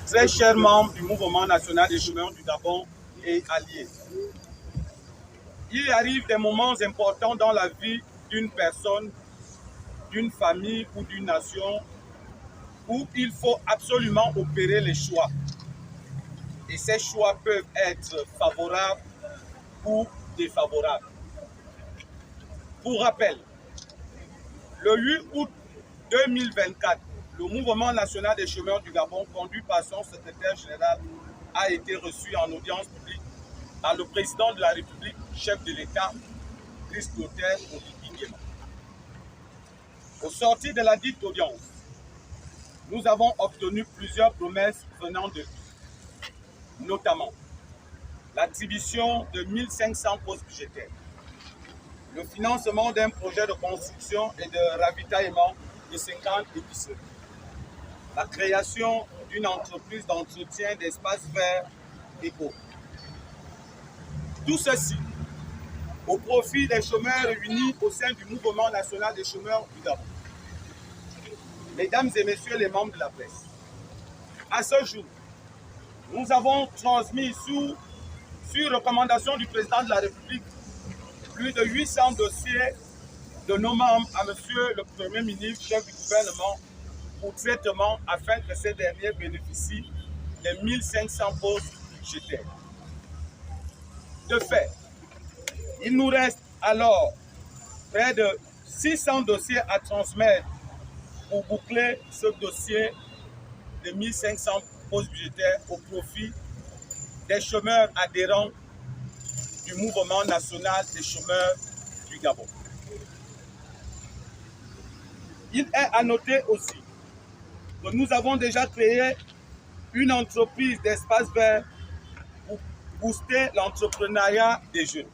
Très chers membres du Mouvement national des chômeurs du Gabon et alliés, il arrive des moments importants dans la vie d'une personne, d'une famille ou d'une nation où il faut absolument opérer les choix. Et ces choix peuvent être favorables ou défavorables. Pour rappel, le 8 août 2024, le Mouvement national des chômeurs du Gabon, conduit par son secrétaire général, a été reçu en audience publique par le président de la République, chef de l'État, Christ-Clotaire Oligui Nguema. Au sortir de la dite audience, nous avons obtenu plusieurs promesses venant de lui, notamment l'attribution de 1500 postes budgétaires, le financement d'un projet de construction et de ravitaillement de 50 épiceries, la création d'une entreprise d'entretien d'espaces verts et eau. Tout ceci au profit des chômeurs réunis au sein du Mouvement national des chômeurs du Gabon. Mesdames et messieurs les membres de la presse, à ce jour, nous avons transmis sur recommandation du président de la République plus de 800 dossiers de nos membres à monsieur le Premier ministre, chef du gouvernement, pour traitement afin que ces derniers bénéficient des 1500 postes budgétaires. De fait, il nous reste alors près de 600 dossiers à transmettre pour boucler ce dossier de 1500 postes budgétaires au profit des chômeurs adhérents du Mouvement national des chômeurs du Gabon. Il est à noter aussi que nous avons déjà créé une entreprise d'espace vert pour booster l'entrepreneuriat des jeunes.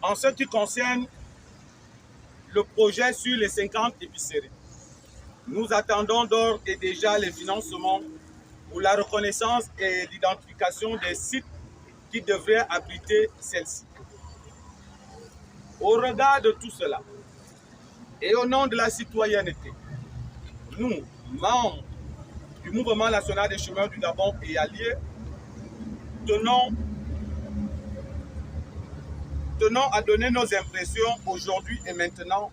En ce qui concerne le projet sur les 50 épiceries, nous attendons d'ores et déjà les financements pour la reconnaissance et l'identification des sites qui devraient abriter celles-ci. Au regard de tout cela, et au nom de la citoyenneté, nous, membres du Mouvement national des chômeurs du Gabon et alliés, tenons à donner nos impressions aujourd'hui et maintenant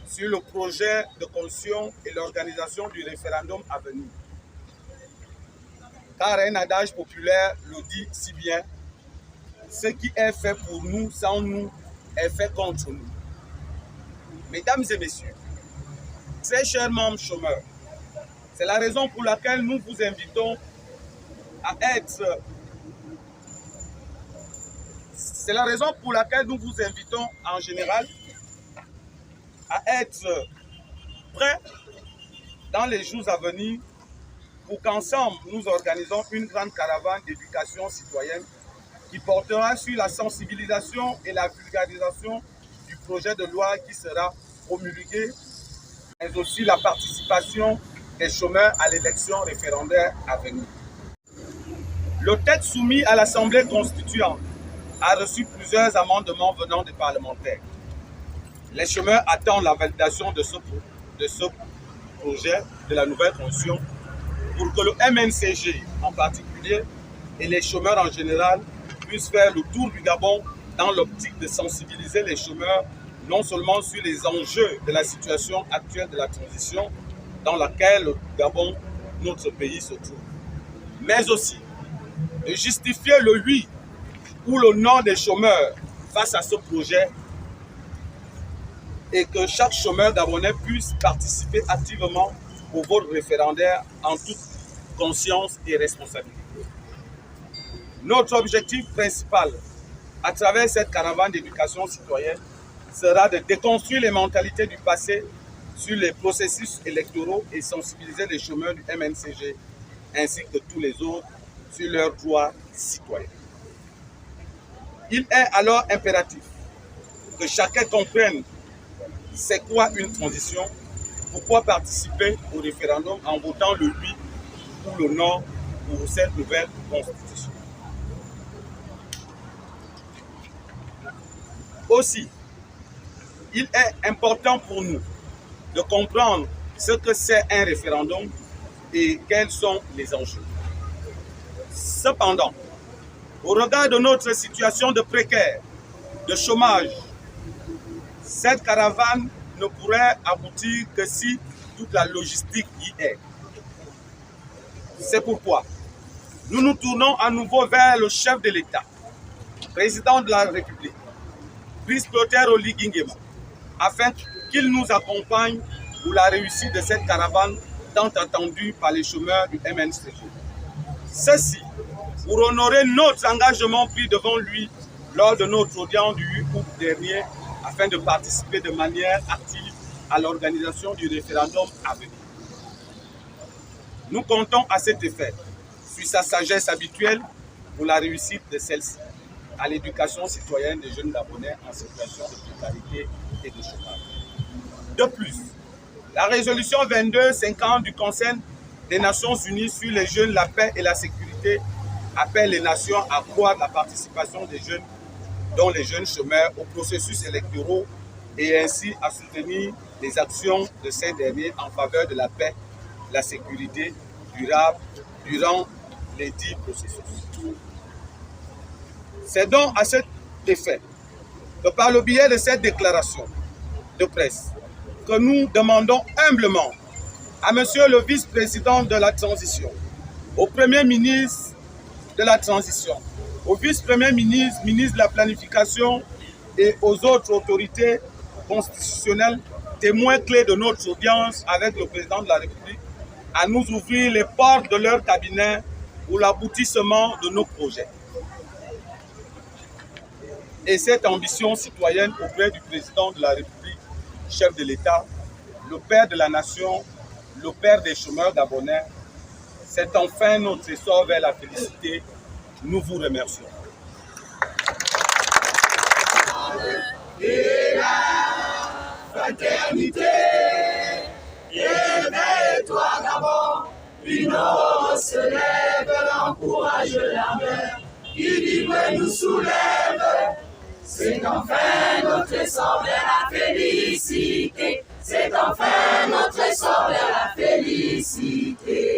sur le projet de constitution et l'organisation du référendum à venir. Car un adage populaire le dit si bien, ce qui est fait pour nous, sans nous, est fait contre nous. Mesdames et messieurs, très chers membres chômeurs, c'est la raison pour laquelle nous vous invitons à être... C'est la raison pour laquelle nous vous invitons en général à être prêts dans les jours à venir pour qu'ensemble nous organisons une grande caravane d'éducation citoyenne qui portera sur la sensibilisation et la vulgarisation du projet de loi qui sera promulgué, mais aussi la participation des chômeurs à l'élection référendaire à venir. Le texte soumis à l'Assemblée constituante a reçu plusieurs amendements venant des parlementaires. Les chômeurs attendent la validation de ce projet de la nouvelle constitution pour que le MNCG en particulier et les chômeurs en général puissent faire le tour du Gabon dans l'optique de sensibiliser les chômeurs non seulement sur les enjeux de la situation actuelle de la transition dans laquelle le Gabon, notre pays, se trouve, mais aussi de justifier le oui ou le non des chômeurs face à ce projet et que chaque chômeur gabonais puisse participer activement au vote référendaire en toute conscience et responsabilité. Notre objectif principal à travers cette caravane d'éducation citoyenne sera de déconstruire les mentalités du passé sur les processus électoraux et sensibiliser les chômeurs du MNCG ainsi que tous les autres sur leurs droits citoyens. Il est alors impératif que chacun comprenne c'est quoi une transition, pourquoi participer au référendum en votant le oui ou le non pour cette nouvelle constitution. Aussi, il est important pour nous de comprendre ce que c'est un référendum et quels sont les enjeux. Cependant, au regard de notre situation de précaire, de chômage, cette caravane ne pourrait aboutir que si toute la logistique y est. C'est pourquoi nous nous tournons à nouveau vers le chef de l'État, président de la République, Brice Clotaire Oligui Nguema, afin qu'il nous accompagne pour la réussite de cette caravane tant attendue par les chômeurs du MNCG. Ceci pour honorer notre engagement pris devant lui lors de notre audience du 8 août dernier afin de participer de manière active à l'organisation du référendum à venir. Nous comptons à cet effet sur sa sagesse habituelle pour la réussite de celle-ci, à l'éducation citoyenne des jeunes Gabonais en situation de précarité et de chômage. De plus, la résolution 2250 du Conseil des Nations Unies sur les jeunes, la paix et la sécurité appelle les nations à accroître la participation des jeunes, dont les jeunes chômeurs, aux processus électoraux et ainsi à soutenir les actions de ces derniers en faveur de la paix, la sécurité durable durant les 10 processus. C'est donc à cet effet que par le biais de cette déclaration de presse que nous demandons humblement à Monsieur le vice-président de la transition, au Premier ministre de la transition, au vice-premier ministre, ministre de la planification et aux autres autorités constitutionnelles, témoins clés de notre audience avec le président de la République, à nous ouvrir les portes de leur cabinet pour l'aboutissement de nos projets. Et cette ambition citoyenne auprès du président de la République, chef de l'État, le père de la nation, le père des chômeurs gabonais, c'est enfin notre essor vers la félicité. Nous vous remercions. Et la fraternité, éveille-toi Gabon, une eau se lève, encourage la mer, qui vibre nous soulève. C'est enfin notre essor vers la félicité. C'est enfin notre essor vers la félicité.